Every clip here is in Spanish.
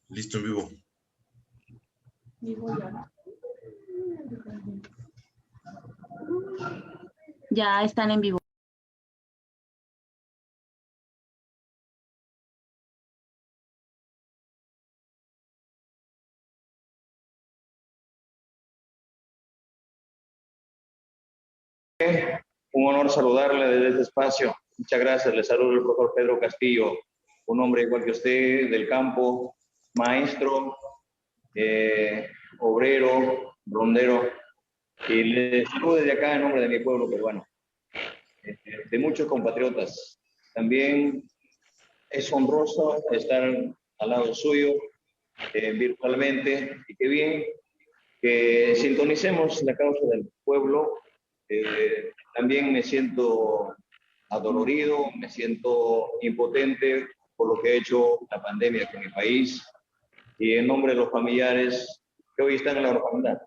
Listo, en vivo. Ya están en vivo. Un honor saludarle desde este espacio. Muchas gracias. Le saludo el profesor Pedro Castillo, un hombre igual que usted, del campo, maestro, obrero, rondero. Y le saludo desde acá en nombre de mi pueblo peruano, de muchos compatriotas. También es honroso estar al lado suyo virtualmente, y qué bien que sintonicemos la causa del pueblo. También me siento adolorido, me siento impotente por lo que ha hecho la pandemia con mi país, y en nombre de los familiares que hoy están en la orfandad.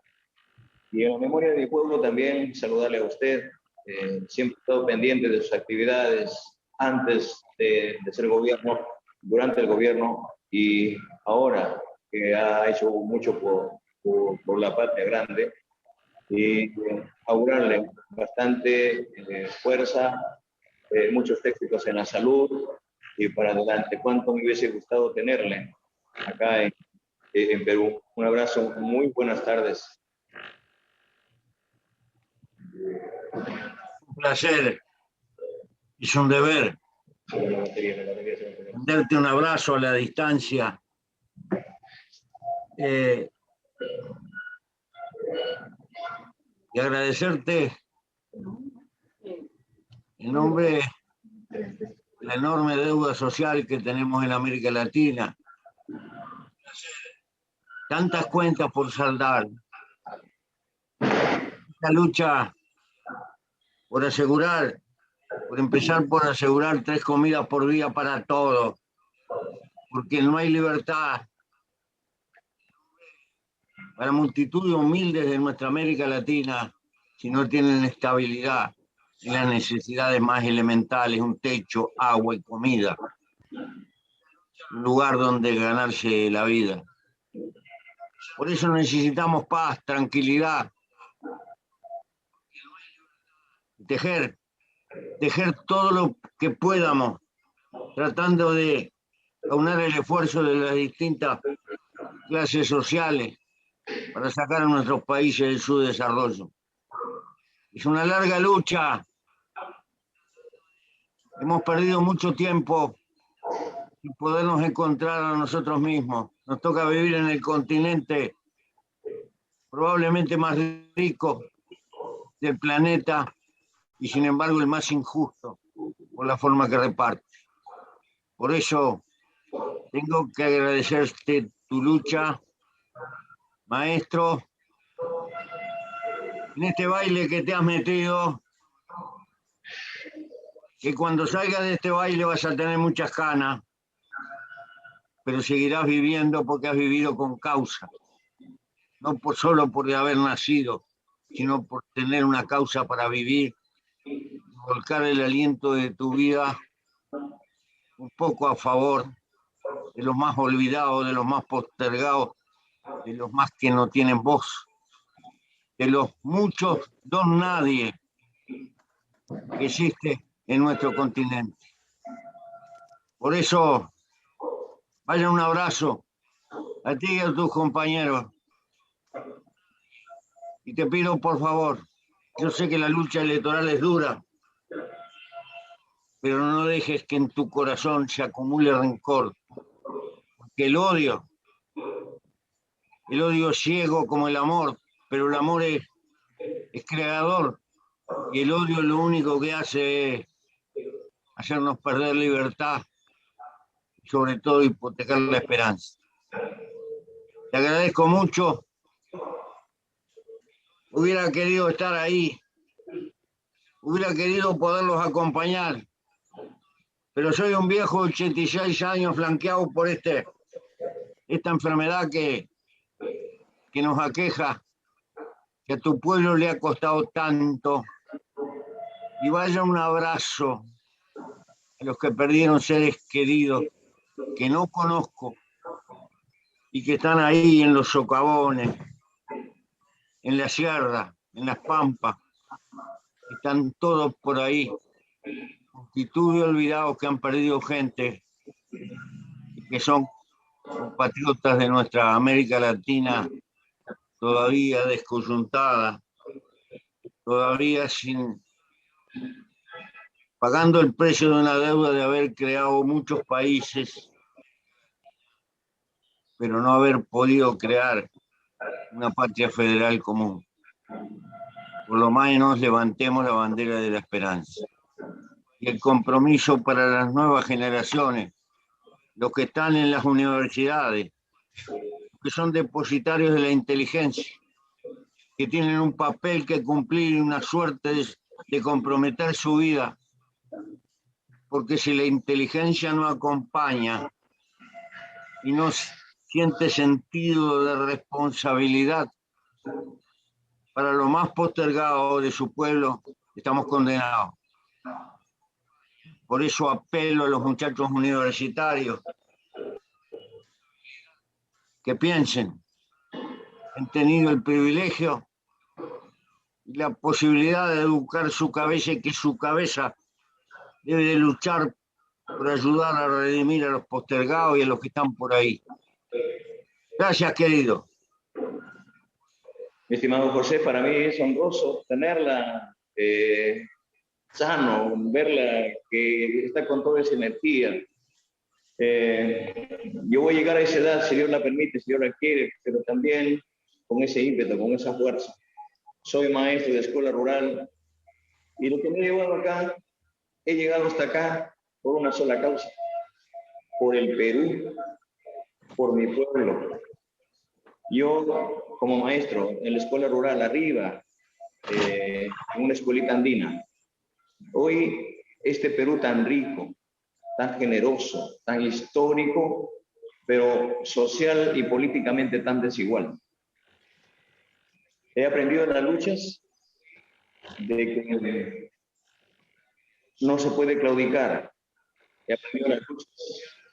Y en la memoria de mi pueblo también saludarle a usted. Siempre he estado pendiente de sus actividades antes de ser gobierno, durante el gobierno y ahora que ha hecho mucho por la patria grande, y augurarle bastante fuerza, muchos éxitos en la salud y para adelante. Cuánto me hubiese gustado tenerle acá en Perú. Un abrazo, muy buenas tardes. Un placer, es un deber darte un abrazo a la distancia. Y agradecerte en nombre de la enorme deuda social que tenemos en América Latina. Tantas cuentas por saldar. Esta lucha por asegurar, por empezar por asegurar 3 comidas por día para todos, porque no hay libertad para multitud de humildes de nuestra América Latina si no tienen estabilidad en las necesidades más elementales, un techo, agua y comida, un lugar donde ganarse la vida. Por eso necesitamos paz, tranquilidad, tejer todo lo que podamos, tratando de aunar el esfuerzo de las distintas clases sociales para sacar a nuestros países de su desarrollo. Es una larga lucha. Hemos perdido mucho tiempo sin podernos encontrar a nosotros mismos. Nos toca vivir en el continente probablemente más rico del planeta y sin embargo el más injusto por la forma que reparte. Por eso tengo que agradecerte tu lucha, maestro, en este baile que te has metido, que cuando salgas de este baile vas a tener muchas canas, pero seguirás viviendo porque has vivido con causa, no solo por haber nacido, sino por tener una causa para vivir, volcar el aliento de tu vida un poco a favor de los más olvidados, de los más postergados, de los más que no tienen voz, de los muchos don nadie que existe en nuestro continente. Por eso, vaya un abrazo a ti y a tus compañeros. Y te pido, por favor, yo sé que la lucha electoral es dura, pero no dejes que en tu corazón se acumule rencor, porque el odio es ciego como el amor, pero el amor es creador, y el odio lo único que hace es hacernos perder libertad, sobre todo hipotecar la esperanza. Te agradezco mucho. Hubiera querido estar ahí, hubiera querido poderlos acompañar, pero soy un viejo de 86 años flanqueado por esta enfermedad que nos aqueja, que a tu pueblo le ha costado tanto, y vaya un abrazo a los que perdieron seres queridos que no conozco y que están ahí en los socavones, en la sierra, en las pampas, están todos por ahí, multitud de olvidados que han perdido gente y que son compatriotas de nuestra América Latina todavía descoyuntada, todavía pagando el precio de una deuda de haber creado muchos países, pero no haber podido crear una patria federal común. Por lo menos levantemos la bandera de la esperanza. Y el compromiso para las nuevas generaciones, los que están en las universidades, que son depositarios de la inteligencia, que tienen un papel que cumplir y una suerte de comprometer su vida, porque si la inteligencia no acompaña y no siente sentido de responsabilidad para lo más postergado de su pueblo, estamos condenados. Por eso apelo a los muchachos universitarios que piensen, han tenido el privilegio y la posibilidad de educar su cabeza y que su cabeza debe de luchar por ayudar a redimir a los postergados y a los que están por ahí. Gracias, querido. Mi estimado José, para mí es honroso tenerla sano, verla que está con toda esa energía. Yo voy a llegar a esa edad, si Dios la permite, si Dios la quiere, pero también con ese ímpetu, con esa fuerza. Soy maestro de escuela rural y lo que me ha llevado acá, he llegado hasta acá por una sola causa, por el Perú, por mi pueblo. Yo, como maestro en la escuela rural arriba, en una escuelita andina, hoy este Perú tan rico, tan generoso, tan histórico, pero social y políticamente tan desigual. He aprendido en las luchas de que no se puede claudicar. He aprendido en las luchas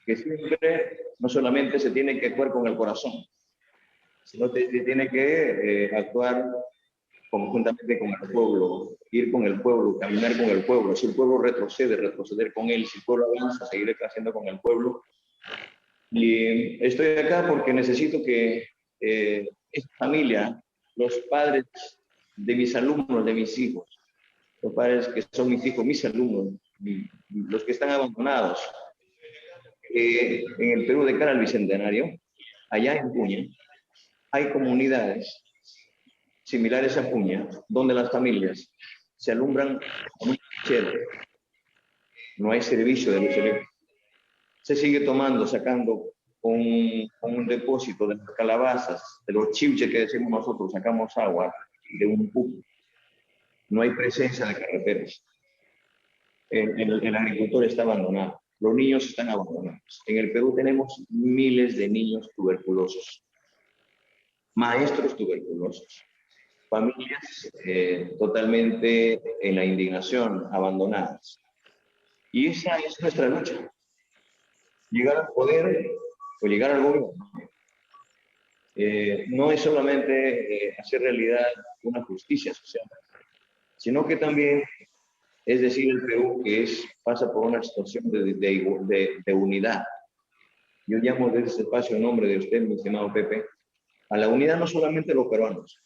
que siempre no solamente se tiene que actuar con el corazón, sino que se tiene que actuar conjuntamente con el pueblo, ir con el pueblo, caminar con el pueblo. Si el pueblo retrocede, retroceder con él. Si el pueblo avanza, seguir creciendo con el pueblo. Y estoy acá porque necesito que esta familia, los padres de mis alumnos, de mis hijos, los padres que son mis hijos, mis alumnos, los que están abandonados, en el Perú de cara al Bicentenario, allá en Puña, hay comunidades similares a Puña, donde las familias se alumbran con un chero. No hay servicio de luz eléctrica. Se sigue tomando, sacando con un depósito de las calabazas, de los chiuches que decimos nosotros, sacamos agua de un pupo. No hay presencia de carreteras. El agricultor está abandonado. Los niños están abandonados. En el Perú tenemos miles de niños tuberculosos, maestros tuberculosos, familias totalmente en la indignación, abandonadas. Y esa es nuestra lucha. Llegar al poder o llegar al gobierno no es solamente hacer realidad una justicia social, sino que también es decir el Perú que pasa por una situación de unidad. Yo llamo desde ese espacio en nombre de usted, mi estimado Pepe, a la unidad no solamente de los peruanos,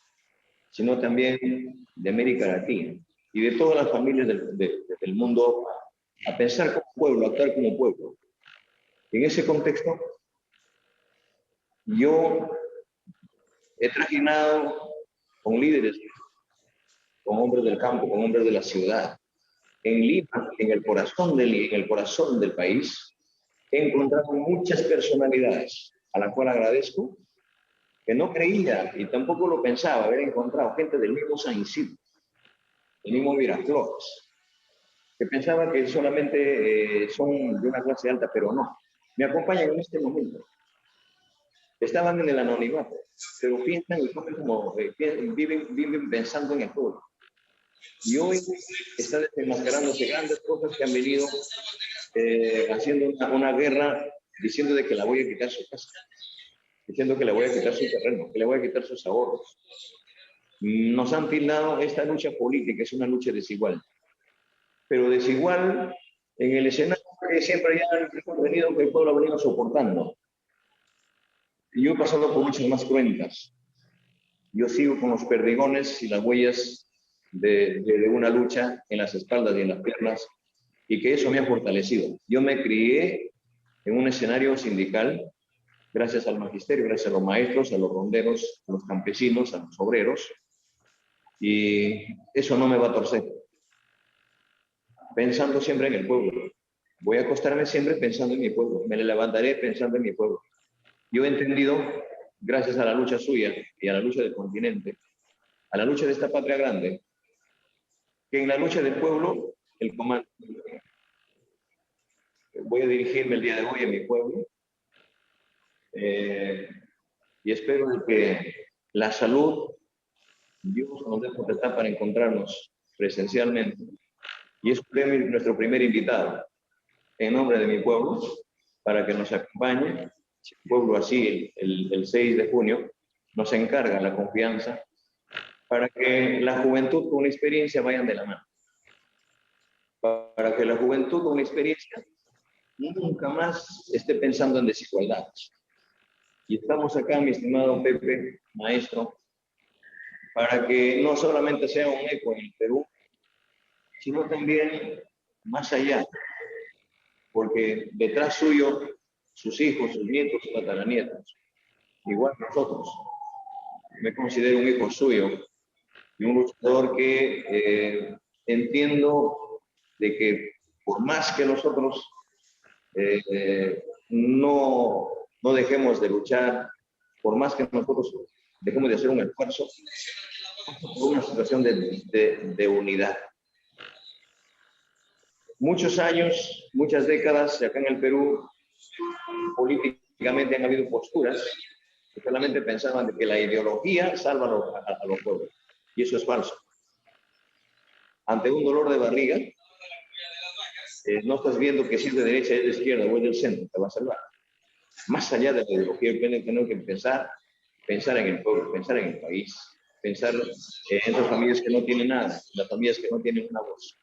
sino también de América Latina y de todas las familias del mundo, a pensar como pueblo, a actuar como pueblo. En ese contexto, yo he trajinado con líderes, con hombres del campo, con hombres de la ciudad. En Lima, en el corazón del país, he encontrado muchas personalidades, a las cuales agradezco, que no creía y tampoco lo pensaba haber encontrado gente del mismo San Isidro, del mismo Miraflores, que pensaba que solamente son de una clase alta, pero no. Me acompañan en este momento. estaban en el anonimato, pero piensan y comen como, viven pensando en el pueblo. Y hoy está desenmascarándose grandes cosas que han venido haciendo una guerra diciendo de que la voy a quitar su casa, diciendo que le voy a quitar su terreno, que le voy a quitar sus ahorros. Nos han tildado esta lucha política, es una lucha desigual. Pero desigual en el escenario que siempre ya hemos venido, que el pueblo ha venido soportando. Y yo he pasado por luchas más cruentas. Yo sigo con los perdigones y las huellas de una lucha en las espaldas y en las piernas, y que eso me ha fortalecido. Yo me crié en un escenario sindical, gracias al magisterio, gracias a los maestros, a los ronderos, a los campesinos, a los obreros, y eso no me va a torcer. Pensando siempre en el pueblo. Voy a acostarme siempre pensando en mi pueblo. Me levantaré pensando en mi pueblo. Yo he entendido, gracias a la lucha suya y a la lucha del continente, a la lucha de esta patria grande, que en la lucha del pueblo, el comando. Voy a dirigirme el día de hoy a mi pueblo y espero que la salud, Dios nos dé potestad para encontrarnos presencialmente. Y es nuestro primer invitado, en nombre de mi pueblo, para que nos acompañe. Si el pueblo así, el 6 de junio, nos encarga la confianza para que la juventud con una experiencia vayan de la mano. Para que la juventud con una experiencia nunca más esté pensando en desigualdades. Y estamos acá, mi estimado Pepe, maestro, para que no solamente sea un eco en el Perú, sino también más allá, porque detrás suyo, sus hijos, sus nietos, sus tataranietos, igual nosotros. Me considero un hijo suyo y un luchador que entiendo de que por más que nosotros no dejemos de luchar, por más que nosotros dejemos de hacer un esfuerzo, por una situación de unidad. Muchos años, muchas décadas, acá en el Perú, políticamente han habido posturas que solamente pensaban de que la ideología salva a los pueblos. Y eso es falso. Ante un dolor de barriga, no estás viendo que si es de derecha, es de izquierda o es del centro, te va a salvar. Más allá de la ideología, tenemos que pensar en el pueblo, pensar en el país, pensar en esas familias que no tienen nada, las familias que no tienen una voz.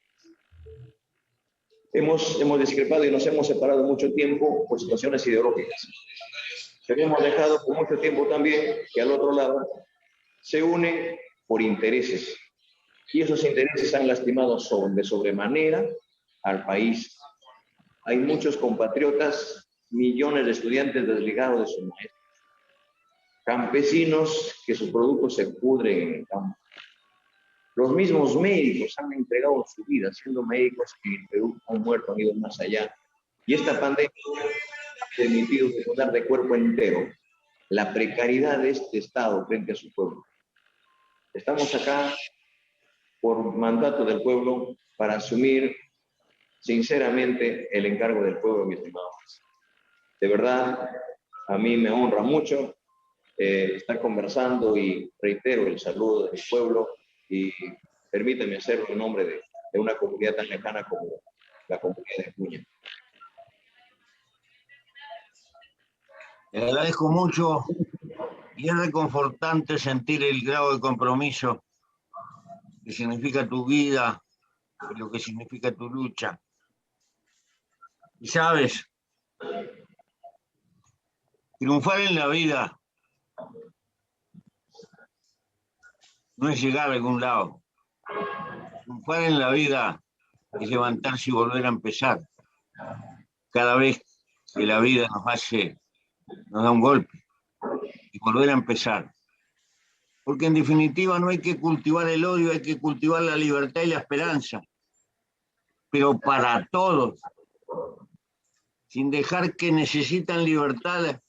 Hemos discrepado y nos hemos separado mucho tiempo por situaciones ideológicas. Pero hemos dejado por mucho tiempo también que al otro lado se unen por intereses. Y esos intereses han lastimado de sobremanera al país. Hay muchos compatriotas, millones de estudiantes desligados de sus maestros, campesinos que sus productos se pudren en el campo. Los mismos médicos han entregado su vida, siendo médicos que en Perú han muerto, han ido más allá. Y esta pandemia ha permitido recordar de cuerpo entero la precariedad de este Estado frente a su pueblo. Estamos acá por mandato del pueblo para asumir sinceramente el encargo del pueblo, mis estimados. De verdad, a mí me honra mucho estar conversando y reitero el saludo del pueblo y permíteme hacerlo en nombre de una comunidad tan lejana como la comunidad de Puña. Le agradezco mucho y es reconfortante sentir el grado de compromiso que significa tu vida y lo que significa tu lucha. Y sabes, triunfar en la vida no es llegar a algún lado. Triunfar en la vida es levantarse y volver a empezar. Cada vez que la vida nos da un golpe y volver a empezar. Porque en definitiva no hay que cultivar el odio, hay que cultivar la libertad y la esperanza. Pero para todos, sin dejar que necesitan libertad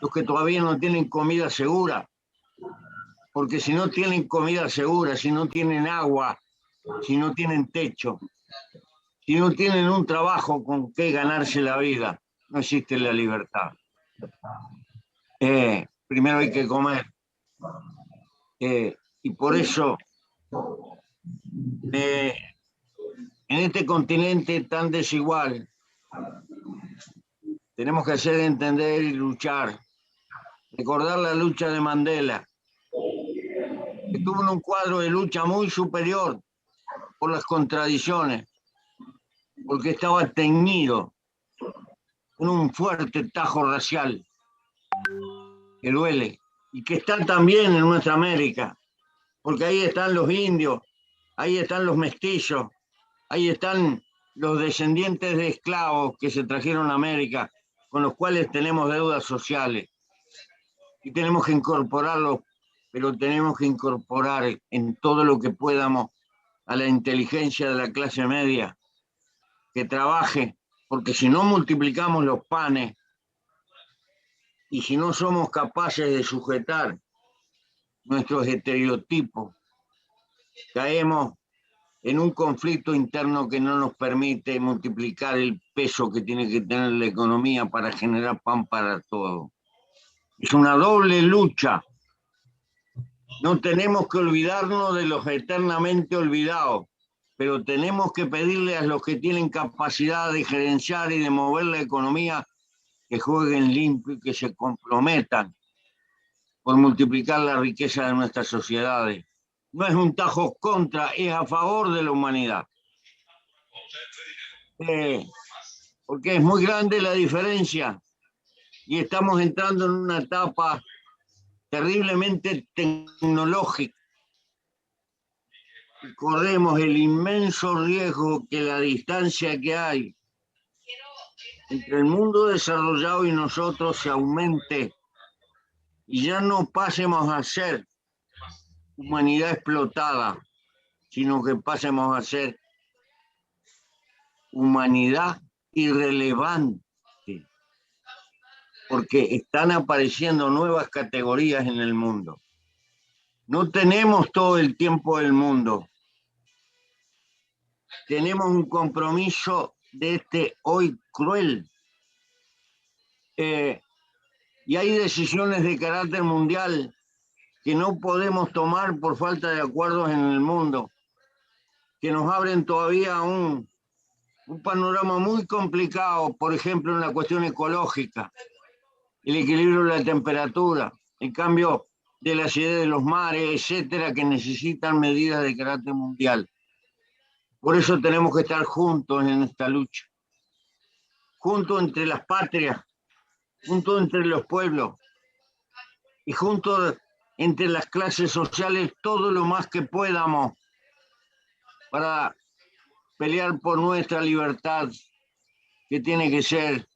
los que todavía no tienen comida segura. Porque si no tienen comida segura, si no tienen agua, si no tienen techo, si no tienen un trabajo con que ganarse la vida, no existe la libertad. primero hay que comer. Y por eso, en este continente tan desigual, tenemos que hacer entender y luchar. Recordar la lucha de Mandela, que tuvo un cuadro de lucha muy superior por las contradicciones, porque estaba teñido con un fuerte tajo racial que duele y que está también en nuestra América, porque ahí están los indios, ahí están los mestizos, ahí están los descendientes de esclavos que se trajeron a América, con los cuales tenemos deudas sociales y tenemos que incorporarlos, pero tenemos que incorporar en todo lo que podamos a la inteligencia de la clase media, que trabaje, porque si no multiplicamos los panes y si no somos capaces de sujetar nuestros estereotipos, caemos en un conflicto interno que no nos permite multiplicar el peso que tiene que tener la economía para generar pan para todos. Es una doble lucha. No tenemos que olvidarnos de los eternamente olvidados, pero tenemos que pedirle a los que tienen capacidad de gerenciar y de mover la economía que jueguen limpio y que se comprometan por multiplicar la riqueza de nuestras sociedades. No es un tajo contra, es a favor de la humanidad. Porque es muy grande la diferencia y estamos entrando en una etapa terriblemente tecnológica. Y corremos el inmenso riesgo que la distancia que hay entre el mundo desarrollado y nosotros se aumente y ya no pasemos a ser humanidad explotada, sino que pasemos a ser humanidad irrelevante, porque están apareciendo nuevas categorías en el mundo. No tenemos todo el tiempo del mundo. Tenemos un compromiso de este hoy cruel. Y hay decisiones de carácter mundial que no podemos tomar por falta de acuerdos en el mundo, que nos abren todavía un panorama muy complicado, por ejemplo, en la cuestión ecológica, el equilibrio de la temperatura, el cambio de la acidez de los mares, etcétera, que necesitan medidas de carácter mundial. Por eso tenemos que estar juntos en esta lucha, juntos entre las patrias, juntos entre los pueblos y juntos entre las clases sociales todo lo más que podamos para pelear por nuestra libertad, que tiene que ser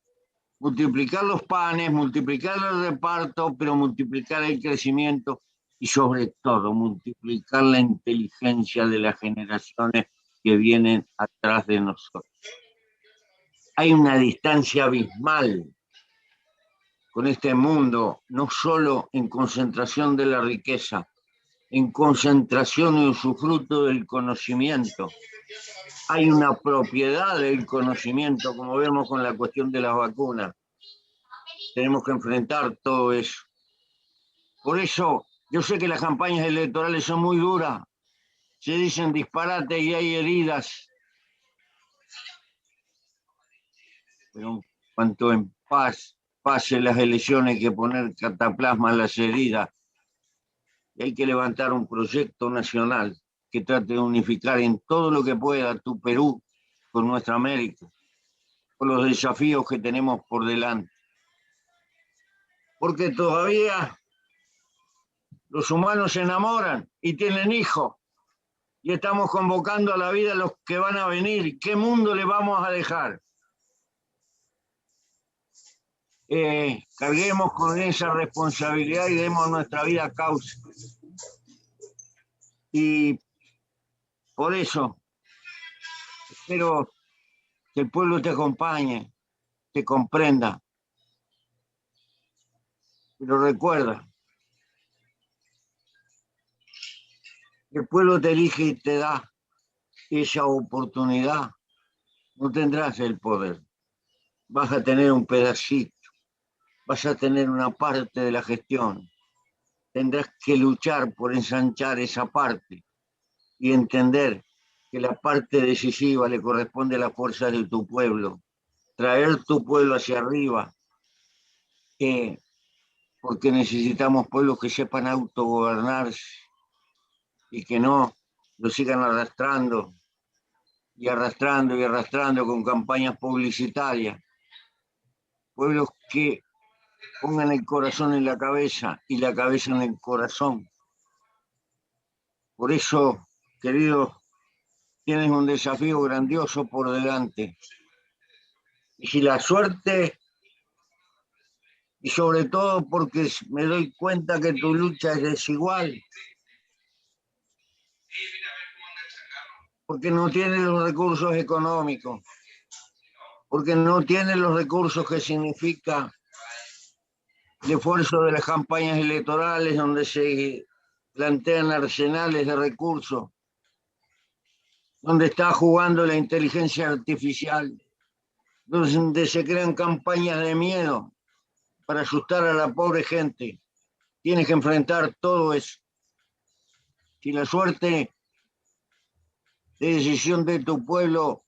multiplicar los panes, multiplicar el reparto, pero multiplicar el crecimiento y sobre todo multiplicar la inteligencia de las generaciones que vienen atrás de nosotros. Hay una distancia abismal con este mundo, no solo en concentración de la riqueza, en concentración y usufructo del conocimiento. Hay una propiedad del conocimiento, como vemos con la cuestión de las vacunas. Tenemos que enfrentar todo eso. Por eso, yo sé que las campañas electorales son muy duras, se dicen disparates y hay heridas, pero en cuanto en paz pase las elecciones, hay que poner cataplasma en las heridas. Y hay que levantar un proyecto nacional que trate de unificar en todo lo que pueda tu Perú con nuestra América, con los desafíos que tenemos por delante. Porque todavía los humanos se enamoran y tienen hijos, y estamos convocando a la vida a los que van a venir. ¿Qué mundo le vamos a dejar? Carguemos con esa responsabilidad y demos nuestra vida a causa. Y por eso espero que el pueblo te acompañe, te comprenda. Pero recuerda, el pueblo te elige y te da esa oportunidad. No tendrás el poder, vas a tener un pedacito, vas a tener una parte de la gestión. Tendrás que luchar por ensanchar esa parte y entender que la parte decisiva le corresponde a las fuerzas de tu pueblo. Traer tu pueblo hacia arriba, porque necesitamos pueblos que sepan autogobernarse y que no lo sigan arrastrando y arrastrando y arrastrando con campañas publicitarias. Pueblos que pongan el corazón en la cabeza y la cabeza en el corazón. Por eso, queridos, tienes un desafío grandioso por delante. Y si la suerte, y sobre todo porque me doy cuenta que tu lucha es desigual, porque no tienes los recursos económicos, porque no tienes los recursos que significa el esfuerzo de las campañas electorales donde se plantean arsenales de recursos, donde está jugando la inteligencia artificial, donde se crean campañas de miedo para asustar a la pobre gente. Tienes que enfrentar todo eso. Si la suerte de decisión de tu pueblo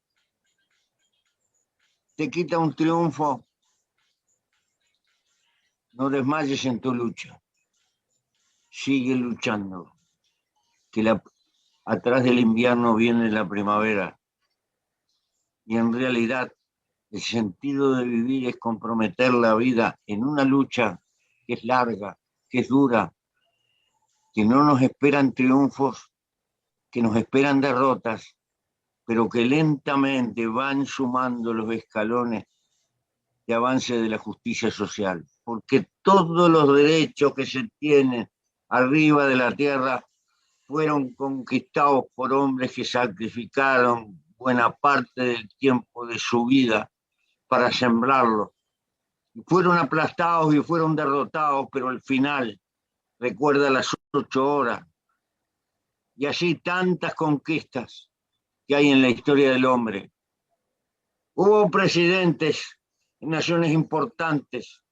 te quita un triunfo, no desmayes en tu lucha. Sigue luchando, que atrás del invierno viene la primavera. Y en realidad el sentido de vivir es comprometer la vida en una lucha que es larga, que es dura, que no nos esperan triunfos, que nos esperan derrotas, pero que lentamente van sumando los escalones de avance de la justicia social, porque todos los derechos que se tienen arriba de la tierra fueron conquistados por hombres que sacrificaron buena parte del tiempo de su vida para sembrarlos. Fueron aplastados y fueron derrotados, pero al final, recuerda las 8 horas, y así tantas conquistas que hay en la historia del hombre. Hubo presidentes en naciones importantes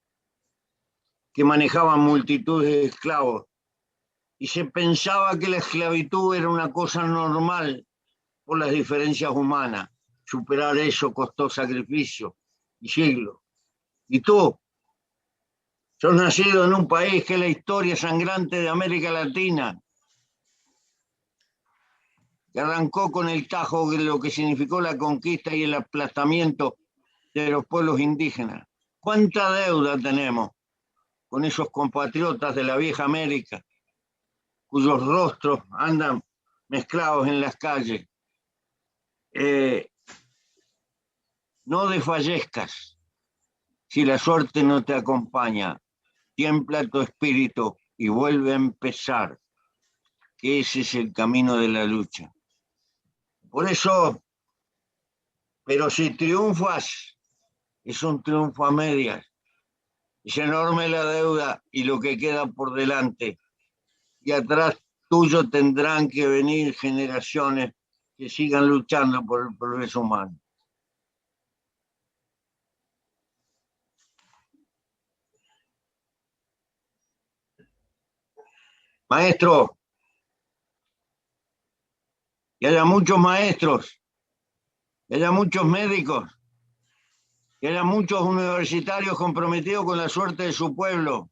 que manejaban multitudes de esclavos y se pensaba que la esclavitud era una cosa normal por las diferencias humanas. Superar eso costó sacrificio y siglos. Y tú, sos nacido en un país que es la historia sangrante de América Latina, que arrancó con el tajo de lo que significó la conquista y el aplastamiento de los pueblos indígenas. ¿Cuánta deuda tenemos con esos compatriotas de la vieja América, cuyos rostros andan mezclados en las calles? No desfallezcas. Si la suerte no te acompaña, tiembla tu espíritu y vuelve a empezar, que ese es el camino de la lucha. Por eso, pero si triunfas, es un triunfo a medias. Es enorme la deuda y lo que queda por delante. Y atrás tuyo tendrán que venir generaciones que sigan luchando por el progreso humano. Maestro, que haya muchos maestros, que haya muchos médicos, que haya muchos universitarios comprometidos con la suerte de su pueblo,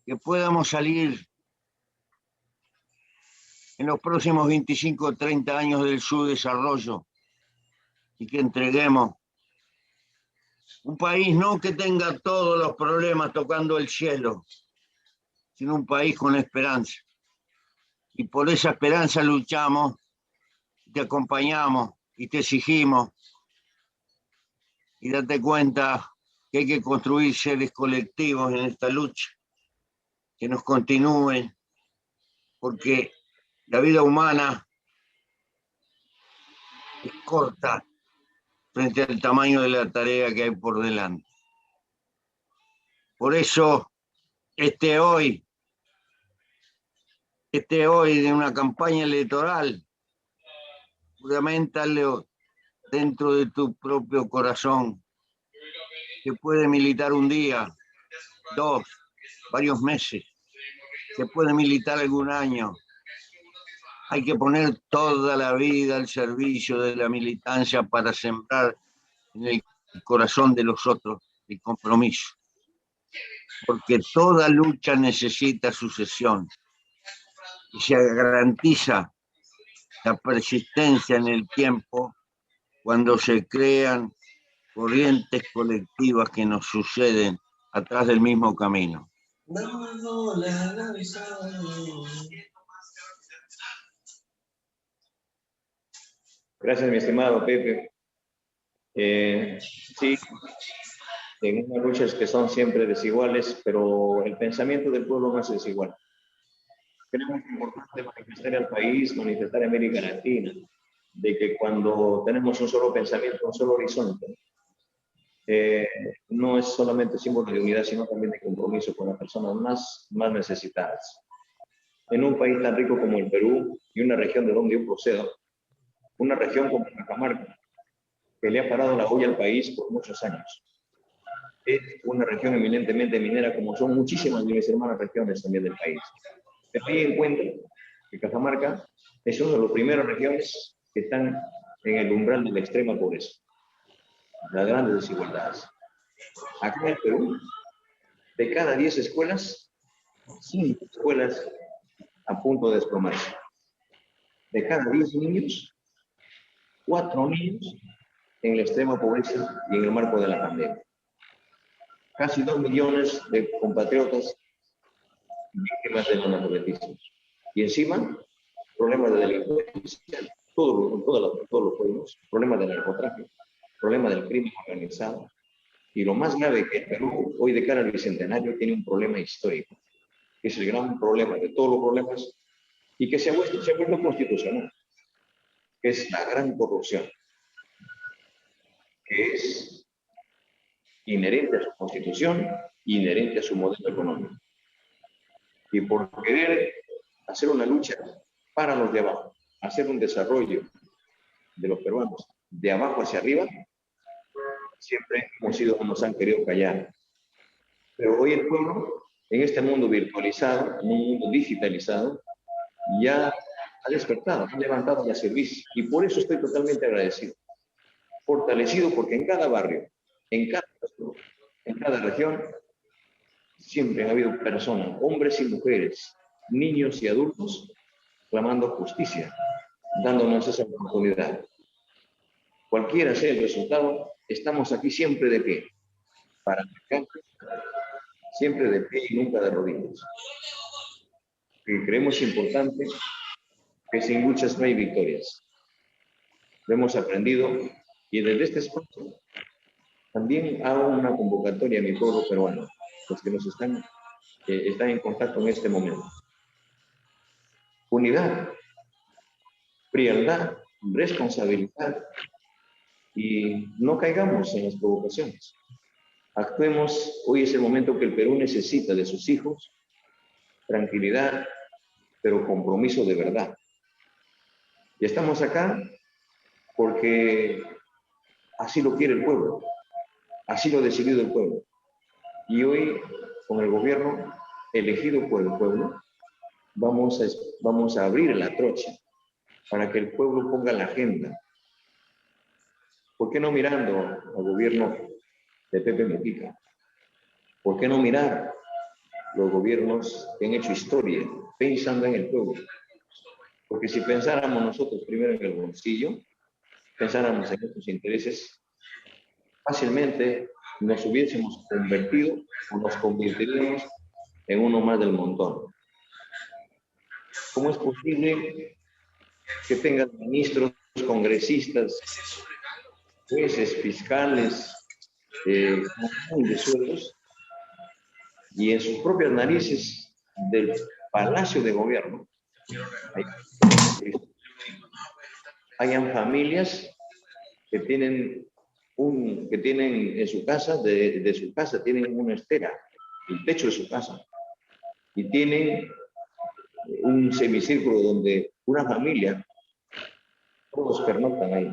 que podamos salir en los próximos 25 o 30 años del subdesarrollo y que entreguemos un país no que tenga todos los problemas tocando el cielo, sino un país con esperanza. Y por esa esperanza luchamos, te acompañamos y te exigimos. Y date cuenta que hay que construir seres colectivos en esta lucha, que nos continúen, porque la vida humana es corta frente al tamaño de la tarea que hay por delante. Por eso, este hoy de una campaña electoral, fundamentalo dentro de tu propio corazón Se puede militar un día, 2, varios meses. Se puede militar algún año. Hay que poner toda la vida al servicio de la militancia para sembrar en el corazón de los otros el compromiso. Porque toda lucha necesita sucesión y se garantiza la persistencia en el tiempo cuando se crean corrientes colectivas que nos suceden atrás del mismo camino. Gracias, mi estimado Pepe. Sí, en unas luchas que son siempre desiguales, pero el pensamiento del pueblo no es desigual. Creo que es importante manifestar al país, manifestar a América Latina, de que cuando tenemos un solo pensamiento, un solo horizonte, no es solamente símbolo de unidad, sino también de compromiso con las personas más necesitadas. En un país tan rico como el Perú y una región de donde yo procedo, una región como Cajamarca, que le ha parado la olla al país por muchos años. Es una región eminentemente minera, como son muchísimas de mis hermanas regiones también del país. Pero ahí encuentro que Cajamarca es una de las primeras regiones que están en el umbral de la extrema pobreza, las grandes desigualdades. Acá en el Perú, de cada 10 escuelas, 5 escuelas a punto de desplomarse. De cada 10 niños, 4 niños en la extrema pobreza y en el marco de la pandemia. Casi 2 millones de compatriotas víctimas del analfabetismo. Y encima, problemas de delincuencia, todos los pueblos, problemas de narcotráfico, problemas del crimen organizado. Y lo más grave que el Perú, hoy de cara al bicentenario, tiene un problema histórico, que es el gran problema de todos los problemas y que se ha vuelto constitucional, que es la gran corrupción, que es inherente a su constitución, inherente a su modelo económico. Y por querer hacer una lucha para los de abajo, hacer un desarrollo de los peruanos de abajo hacia arriba, siempre nos han querido callar. Pero hoy el pueblo, en este mundo virtualizado, en un mundo digitalizado, ya ha despertado, ha levantado la servicio. Y por eso estoy totalmente agradecido. Fortalecido porque en cada barrio, en cada región, siempre ha habido personas, hombres y mujeres, niños y adultos, clamando justicia, dándonos esa oportunidad. Cualquiera sea el resultado, estamos aquí siempre de pie, para marcar, siempre de pie y nunca de rodillas. Y creemos importante que sin luchas no hay victorias. Lo hemos aprendido y desde este espacio también hago una convocatoria a mi pueblo peruano, los que nos están en contacto en este momento. Unidad, frialdad, responsabilidad y no caigamos en las provocaciones. Actuemos, hoy es el momento que el Perú necesita de sus hijos, tranquilidad, pero compromiso de verdad. Y estamos acá porque así lo quiere el pueblo, así lo ha decidido el pueblo. Y hoy, con el gobierno elegido por el pueblo, vamos a abrir la trocha para que el pueblo ponga la agenda. ¿Por qué no mirando al gobierno de Pepe Mujica? ¿Por qué no mirar los gobiernos que han hecho historia pensando en el pueblo? Porque si pensáramos nosotros primero en el bolsillo, pensáramos en nuestros intereses, fácilmente nos hubiésemos convertido o nos convertiríamos en uno más del montón. ¿Cómo es posible que tengan ministros, congresistas, jueces, fiscales, de sueldos, y en sus propias narices del Palacio de Gobierno hayan familias que tienen en su casa, de su casa, tienen una estera, el techo de su casa, y tienen un semicírculo donde una familia, todos pernoctan ahí.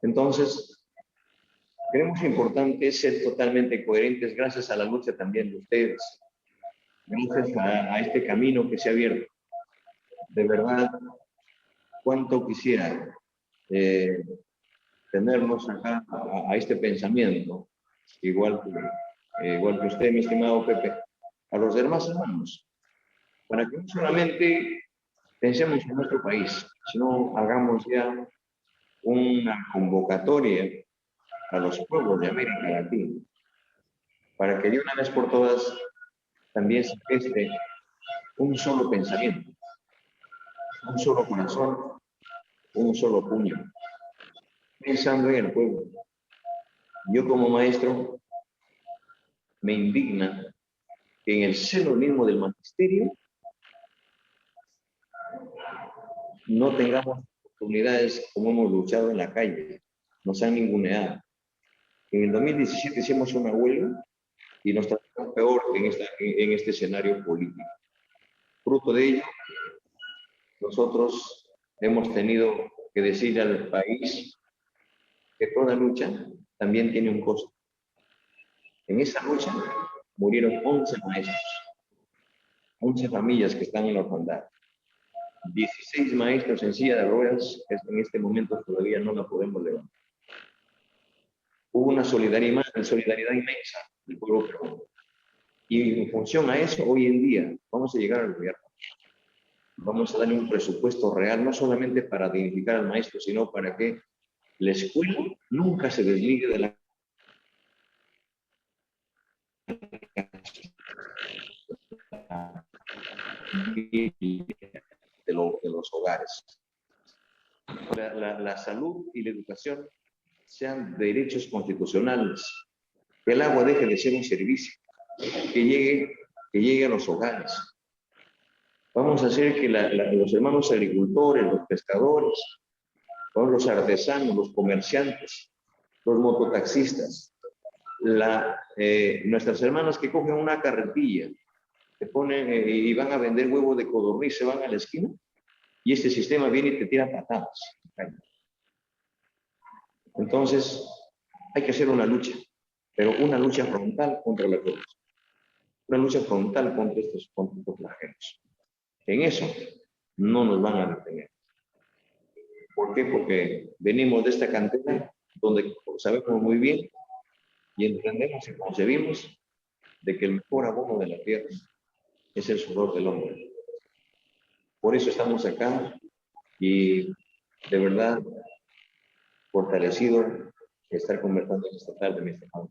Entonces, Creemos importante ser totalmente coherentes gracias a la lucha también de ustedes, gracias a este camino que se ha abierto. De verdad, cuánto quisiera tenernos acá a este pensamiento, igual que usted, mi estimado Pepe, a los demás hermanos, para que no solamente pensemos en nuestro país, sino hagamos ya una convocatoria a los pueblos de América Latina, para que de una vez por todas también se geste un solo pensamiento, un solo corazón, un solo puño, pensando en el pueblo. Yo como maestro me indigna que en el seno mismo del magisterio no tengamos oportunidades como hemos luchado en la calle, nos han ninguneado. En el 2017 hicimos una huelga y nos trataron peor en este escenario político. Fruto de ello, nosotros hemos tenido que decir al país que toda lucha también tiene un costo. En esa lucha murieron 11 maestros, 11 familias que están en la orfandad, 16 maestros en silla de ruedas, que en este momento todavía no la podemos levantar. Hubo una solidaridad inmensa del pueblo peruano. Y en función a eso, hoy en día, vamos a llegar al gobierno. Vamos a darle un presupuesto real, no solamente para dignificar al maestro, sino para que la escuela nunca se desligue de los hogares. La salud y la educación sean derechos constitucionales, que el agua deje de ser un servicio, que llegue a los hogares. Vamos a hacer que los hermanos agricultores, los pescadores, los artesanos, los comerciantes, los mototaxistas, nuestras hermanas que cogen una carretilla, se ponen y van a vender huevos de codorniz, se van a la esquina y este sistema viene y te tira patadas. Entonces, hay que hacer una lucha, pero una lucha frontal contra la corrupción, una lucha frontal contra estos flagelos. En eso no nos van a detener. ¿Por qué? Porque venimos de esta cantera donde sabemos muy bien y entendemos y concebimos de que el mejor abono de la tierra es el sudor del hombre. Por eso estamos acá y de verdad fortalecido de estar conversando en esta tarde, mi estimado.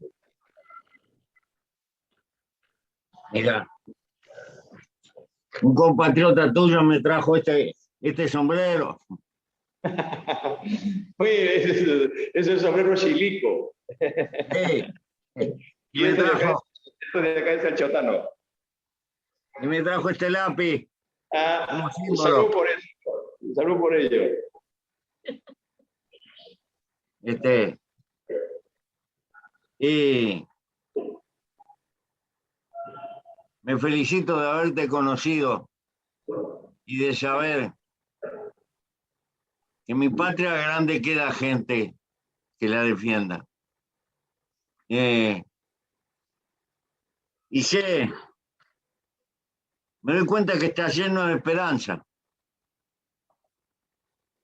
Mira, un compatriota tuyo me trajo este sombrero. Oye, ese es el sombrero chilico. Sí. Y esto de acá es el chotano. Y me trajo este lápiz. Salud por eso. Salud por ello. Y me felicito de haberte conocido y de saber que en mi patria grande queda gente que la defienda. Y me doy cuenta que está lleno de esperanza.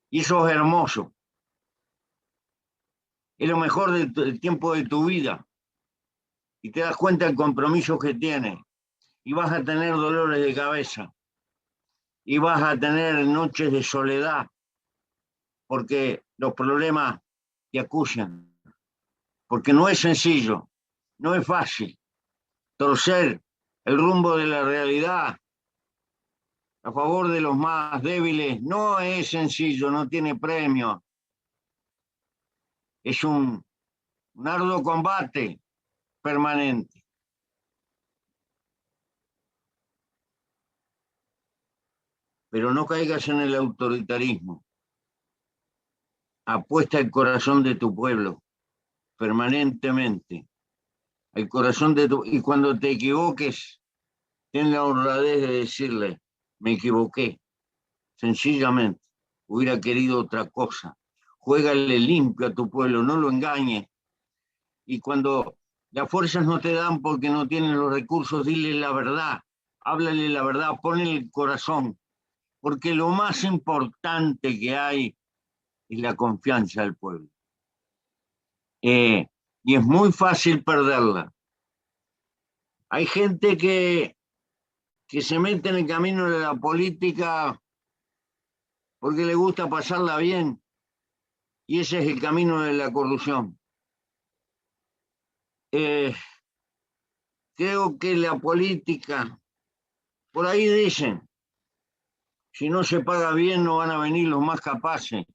Y eso es hermoso. Es lo mejor del tiempo de tu vida. Y te das cuenta del compromiso que tienes. Y vas a tener dolores de cabeza. Y vas a tener noches de soledad. Porque los problemas te acusan. Porque no es sencillo. No es fácil. Torcer el rumbo de la realidad a favor de los más débiles no es sencillo, no tiene premio. Es un arduo combate permanente. Pero no caigas en el autoritarismo. Apuesta el corazón de tu pueblo permanentemente. El corazón y cuando te equivoques, ten la honradez de decirle, me equivoqué. Sencillamente, hubiera querido otra cosa. Juégale limpio a tu pueblo, no lo engañes. Y cuando las fuerzas no te dan porque no tienen los recursos, dile la verdad, háblale la verdad, ponle el corazón, porque lo más importante que hay es la confianza del pueblo. Y es muy fácil perderla. Hay gente que se mete en el camino de la política porque le gusta pasarla bien, y ese es el camino de la corrupción. Creo que la política, por ahí dicen, si no se paga bien no van a venir los más capaces.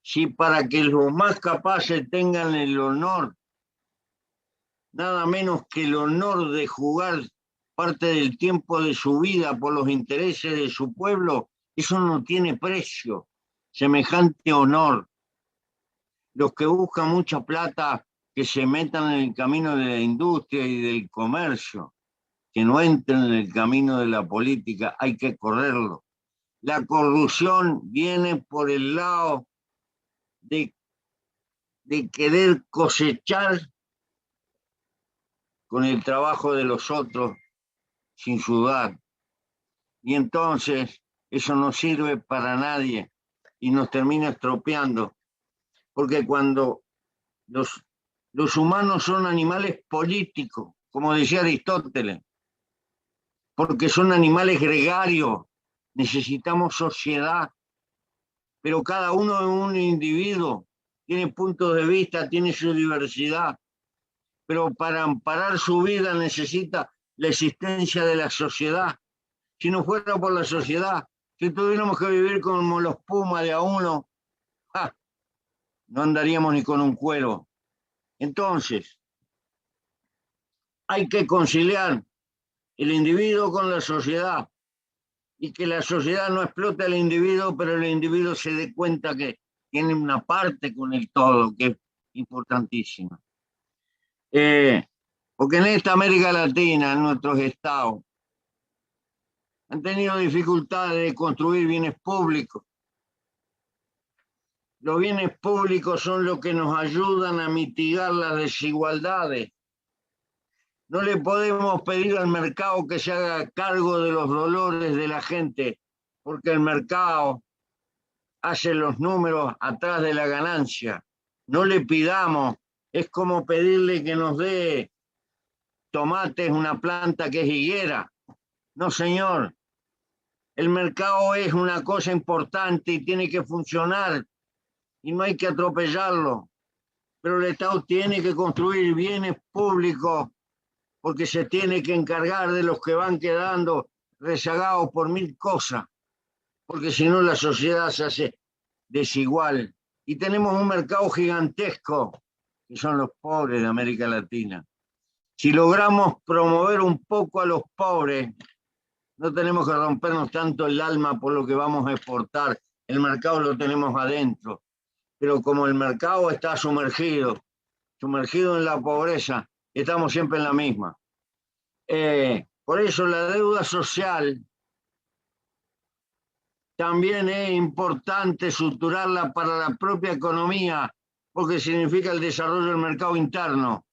Si para que los más capaces tengan el honor, nada menos que el honor de jugar parte del tiempo de su vida por los intereses de su pueblo, eso no tiene precio, semejante honor. Los que buscan mucha plata, que se metan en el camino de la industria y del comercio, que no entren en el camino de la política, hay que correrlo. La corrupción viene por el lado de querer cosechar con el trabajo de los otros sin sudar. Y entonces eso no sirve para nadie y nos termina estropeando. Porque cuando los humanos son animales políticos, como decía Aristóteles, porque son animales gregarios, necesitamos sociedad, pero cada uno es un individuo, tiene puntos de vista, tiene su diversidad, pero para amparar su vida necesita la existencia de la sociedad. Si no fuera por la sociedad, si tuviéramos que vivir como los pumas de a uno, no andaríamos ni con un cuero. Entonces, hay que conciliar el individuo con la sociedad y que la sociedad no explote al individuo, pero el individuo se dé cuenta que tiene una parte con el todo, que es importantísima. Porque en esta América Latina, en nuestros estados, han tenido dificultades de construir bienes públicos. Los bienes públicos son los que nos ayudan a mitigar las desigualdades. No le podemos pedir al mercado que se haga cargo de los dolores de la gente, porque el mercado hace los números atrás de la ganancia. No le pidamos, es como pedirle que nos dé tomates, una planta que es higuera. No, señor. El mercado es una cosa importante y tiene que funcionar y no hay que atropellarlo. Pero el Estado tiene que construir bienes públicos porque se tiene que encargar de los que van quedando rezagados por mil cosas, porque si no la sociedad se hace desigual. Y tenemos un mercado gigantesco, que son los pobres de América Latina. Si logramos promover un poco a los pobres, no tenemos que rompernos tanto el alma por lo que vamos a exportar. El mercado lo tenemos adentro. Pero como el mercado está sumergido en la pobreza, estamos siempre en la misma. Por eso la deuda social también es importante estructurarla para la propia economía, porque significa el desarrollo del mercado interno,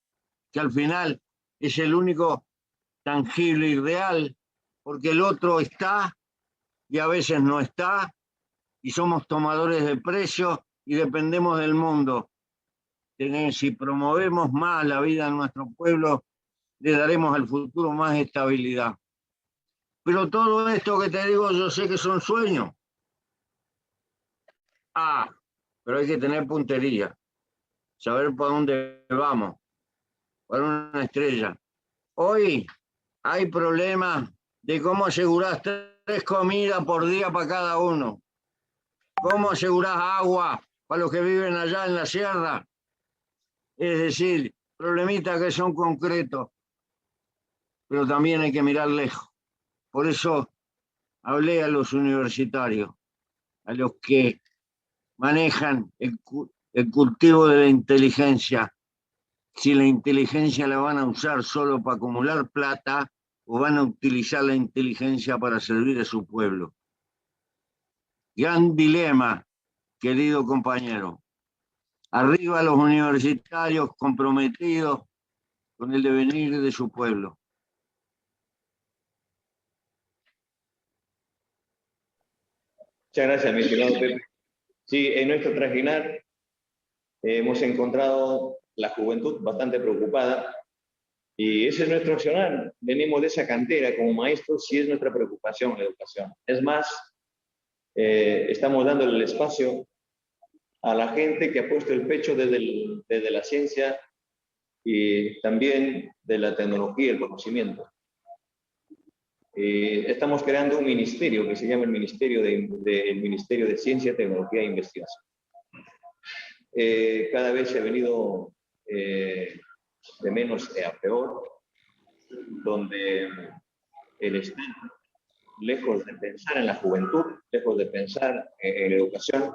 que al final es el único tangible y real, porque el otro está y a veces no está, y somos tomadores de precios y dependemos del mundo. Si promovemos más la vida de nuestro pueblo, le daremos al futuro más estabilidad. Pero todo esto que te digo, yo sé que son sueños. Pero hay que tener puntería, saber para dónde vamos, para una estrella. Hoy hay problemas de cómo asegurar 3 comidas por día para cada uno. ¿Cómo asegurar agua para los que viven allá en la sierra? Es decir, problemitas que son concretos, pero también hay que mirar lejos. Por eso hablé a los universitarios, a los que manejan el cultivo de la inteligencia. Si la inteligencia la van a usar solo para acumular plata o van a utilizar la inteligencia para servir a su pueblo. Gran dilema, querido compañero. Arriba los universitarios comprometidos con el devenir de su pueblo. Muchas gracias, mi estimado Pepe. Sí, en nuestro trajinar hemos encontrado la juventud bastante preocupada y ese es nuestro accionar. Venimos de esa cantera como maestros y es nuestra preocupación la educación. Es más, estamos dándole el espacio a la gente que ha puesto el pecho desde la ciencia y también de la tecnología y el conocimiento. Estamos creando un ministerio que se llama el Ministerio de Ciencia, Tecnología e Investigación. Cada vez se ha venido de menos a peor, donde el Estado, lejos de pensar en la juventud, lejos de pensar en la educación,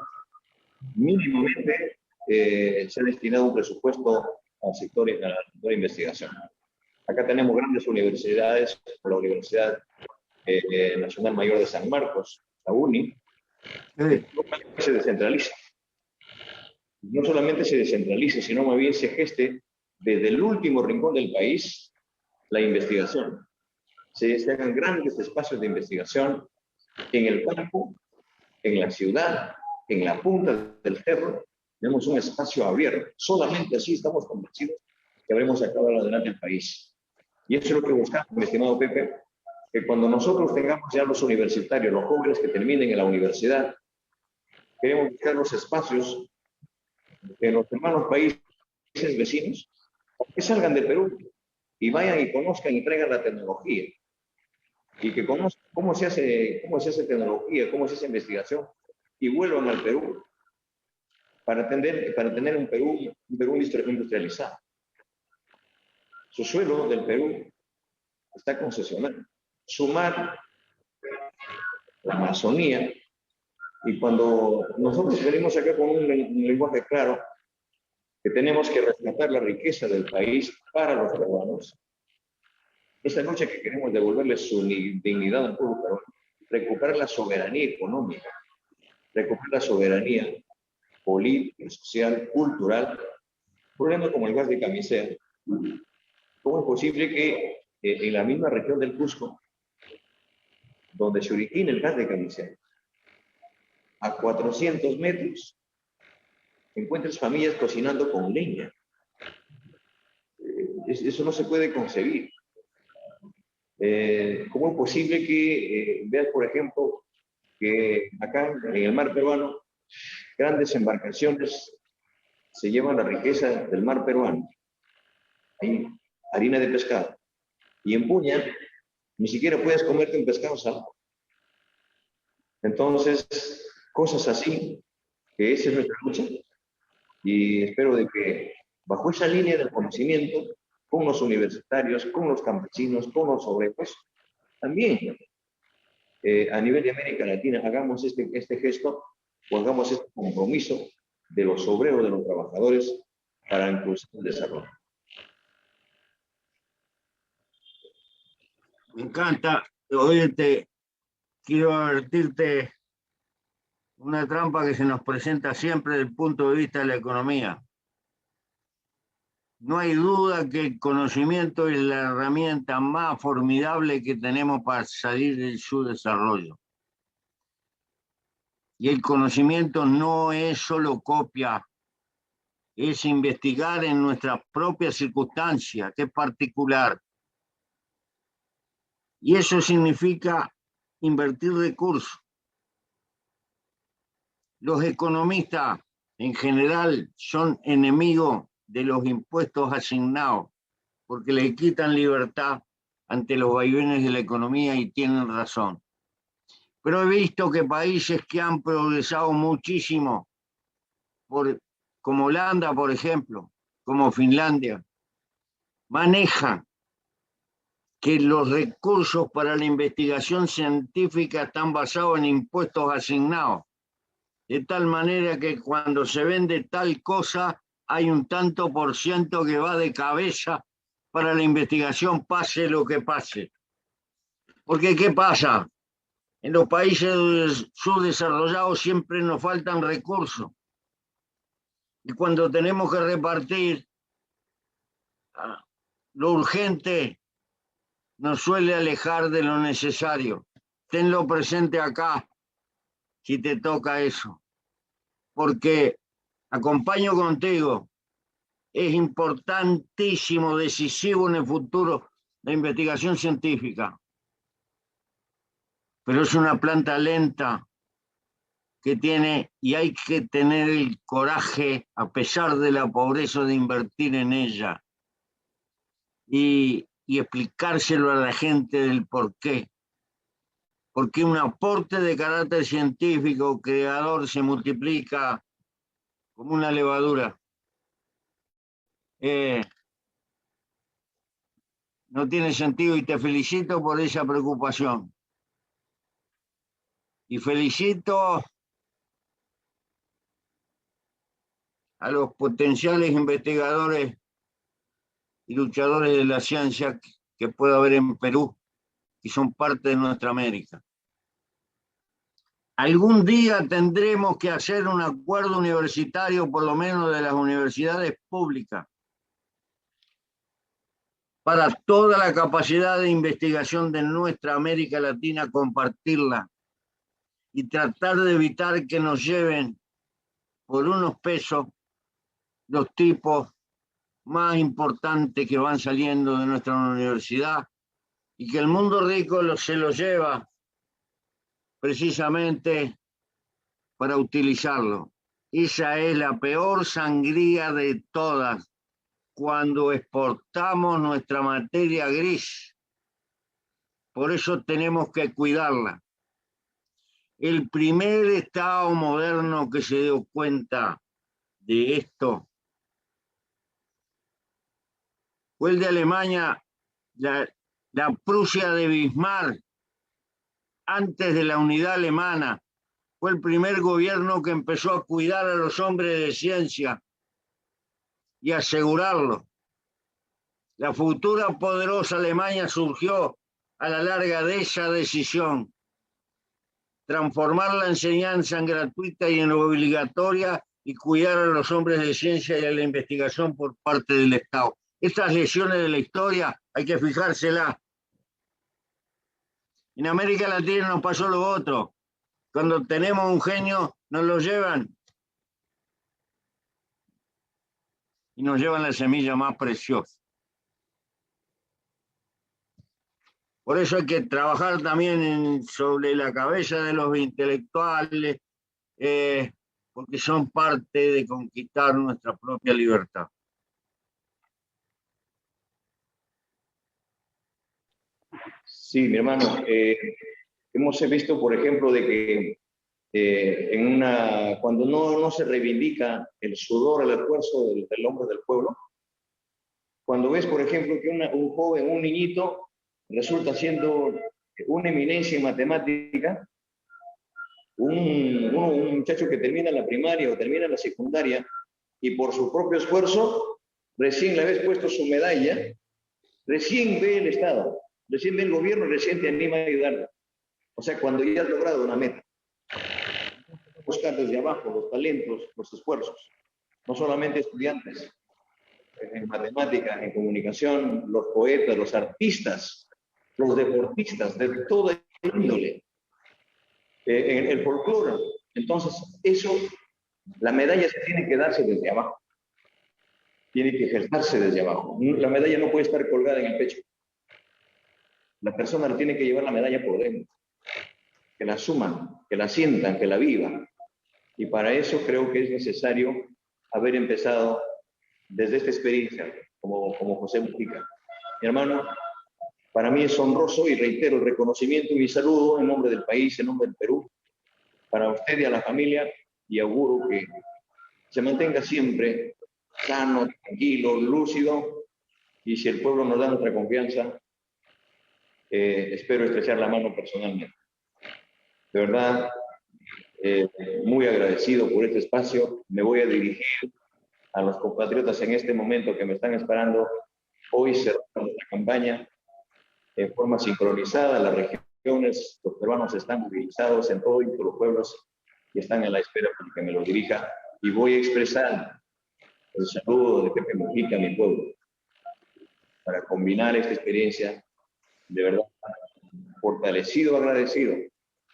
mínimamente se ha destinado un presupuesto al sector de investigación. Acá tenemos grandes universidades, como la Universidad Nacional Mayor de San Marcos, la UNI, que se descentraliza. No solamente se descentralice, sino más bien se geste desde el último rincón del país la investigación. Se hagan grandes espacios de investigación en el campo, en la ciudad, en la punta del cerro. Tenemos un espacio abierto. Solamente así estamos convencidos que habremos sacado adelante el país. Y eso es lo que buscamos, mi estimado Pepe, que cuando nosotros tengamos ya los universitarios, los jóvenes que terminen en la universidad, queremos buscar los espacios en los hermanos países vecinos, que salgan de Perú y vayan y conozcan y traigan la tecnología. Y que conozcan cómo se hace tecnología, cómo se hace investigación, y vuelvan al Perú para tener un Perú industrializado. Su suelo del Perú está concesionado. Sumar la Amazonía, y cuando nosotros venimos acá con un lenguaje claro, que tenemos que rescatar la riqueza del país para los peruanos, esta lucha que queremos devolverle su dignidad al pueblo peruano, recuperar la soberanía económica, recuperar la soberanía política, social, cultural, problema como el gas de Camisea. ¿Cómo es posible que en la misma región del Cusco, donde se origina el gas de Camisea, a 400 metros, encuentres familias cocinando con leña? Eso no se puede concebir. ¿Cómo es posible que veas, por ejemplo, que acá en el mar peruano, grandes embarcaciones se llevan la riqueza del mar peruano? Hay harina de pescado. Y en Puña, ni siquiera puedes comerte un pescado salado. Entonces, cosas así, que esa es nuestra lucha. Y espero de que bajo esa línea del conocimiento, con los universitarios, con los campesinos, con los obreros, también a nivel de América Latina hagamos este gesto o hagamos este compromiso de los obreros, de los trabajadores, para impulsar el desarrollo. Me encanta. Oye, quiero advertirte una trampa que se nos presenta siempre desde el punto de vista de la economía. No hay duda que el conocimiento es la herramienta más formidable que tenemos para salir del subdesarrollo. Y el conocimiento no es solo copia, es investigar en nuestras propias circunstancias, que es particular. Y eso significa invertir recursos. Los economistas en general son enemigos de los impuestos asignados, porque le quitan libertad ante los vaivenes de la economía y tienen razón. Pero he visto que países que han progresado muchísimo, como Holanda, por ejemplo, como Finlandia, manejan que los recursos para la investigación científica están basados en impuestos asignados, de tal manera que cuando se vende tal cosa, hay un tanto por ciento que va de cabeza para la investigación, pase lo que pase. Porque, ¿qué pasa? En los países subdesarrollados siempre nos faltan recursos. Y cuando tenemos que repartir, lo urgente nos suele alejar de lo necesario. Tenlo presente acá, si te toca eso, porque acompaño contigo. Es importantísimo, decisivo en el futuro la investigación científica, pero es una planta lenta que tiene, y hay que tener el coraje, a pesar de la pobreza, de invertir en ella y explicárselo a la gente del por qué. Porque un aporte de carácter científico creador se multiplica como una levadura. No tiene sentido, y te felicito por esa preocupación. Y felicito a los potenciales investigadores y luchadores de la ciencia que pueda haber en Perú, y son parte de nuestra América. Algún día tendremos que hacer un acuerdo universitario, por lo menos de las universidades públicas, para toda la capacidad de investigación de nuestra América Latina, compartirla y tratar de evitar que nos lleven por unos pesos los tipos más importantes que van saliendo de nuestra universidad, y que el mundo rico se los lleva precisamente para utilizarlo. Esa es la peor sangría de todas, cuando exportamos nuestra materia gris. Por eso tenemos que cuidarla. El primer Estado moderno que se dio cuenta de esto fue el de Alemania, la Prusia de Bismarck, antes de la unidad alemana. Fue el primer gobierno que empezó a cuidar a los hombres de ciencia y asegurarlo. La futura poderosa Alemania surgió a la larga de esa decisión: transformar la enseñanza en gratuita y en obligatoria, y cuidar a los hombres de ciencia y a la investigación por parte del Estado. Estas lecciones de la historia hay que fijárselas. En América Latina nos pasó lo otro. Cuando tenemos un genio, nos lo llevan y nos llevan la semilla más preciosa. Por eso hay que trabajar también sobre la cabeza de los intelectuales, porque son parte de conquistar nuestra propia libertad. Sí, mi hermano, hemos visto, por ejemplo, de que cuando no se reivindica el sudor, el esfuerzo del hombre del pueblo, cuando ves, por ejemplo, que un joven, un niñito, resulta siendo una eminencia en matemática, un muchacho que termina la primaria o termina la secundaria, y por su propio esfuerzo, recién le habéis puesto su medalla, recién ve el Estado, recién ve el gobierno, recién te anima a ayudarlo. O sea, cuando ya has logrado una meta. Buscar desde abajo los talentos, los esfuerzos. No solamente estudiantes, en matemática, en comunicación, los poetas, los artistas, los deportistas, de toda índole. En el folclore. Entonces, eso, la medalla se tiene que darse desde abajo. Tiene que ejercerse desde abajo. La medalla no puede estar colgada en el pecho. La persona tiene que llevar la medalla por dentro. Que la asuman, que la sientan, que la vivan. Y para eso creo que es necesario haber empezado desde esta experiencia, como José Mujica. Mi hermano, para mí es honroso, y reitero el reconocimiento y mi saludo en nombre del país, en nombre del Perú, para usted y a la familia, y auguro que se mantenga siempre sano, tranquilo, lúcido, y si el pueblo nos da nuestra confianza, espero estrechar la mano personalmente. De verdad, muy agradecido por este espacio. Me voy a dirigir a los compatriotas en este momento que me están esperando. Hoy cerramos nuestra campaña en forma sincronizada. Las regiones, los peruanos están movilizados en todo y por los pueblos, y están en la espera para que me lo dirija. Y voy a expresar el saludo de Pepe Mujica a mi pueblo, para combinar esta experiencia, de verdad, fortalecido, agradecido.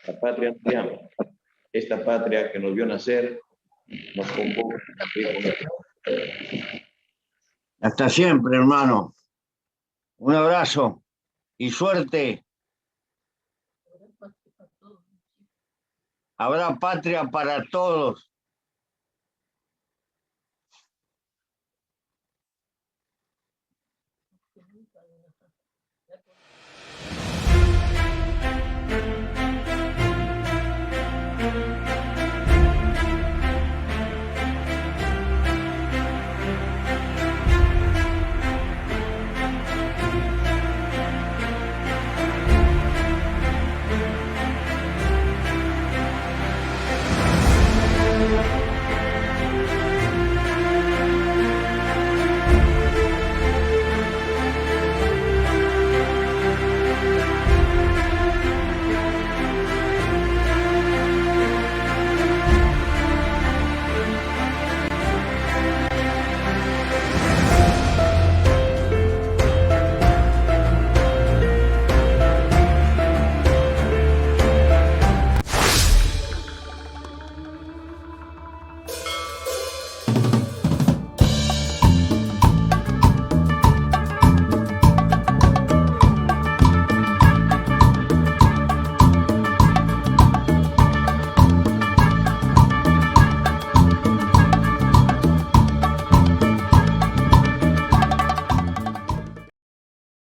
La patria nos llama. Esta patria que nos vio nacer, nos convoca a cumplir con ella. Hasta siempre, hermano. Un abrazo y suerte. Habrá patria para todos.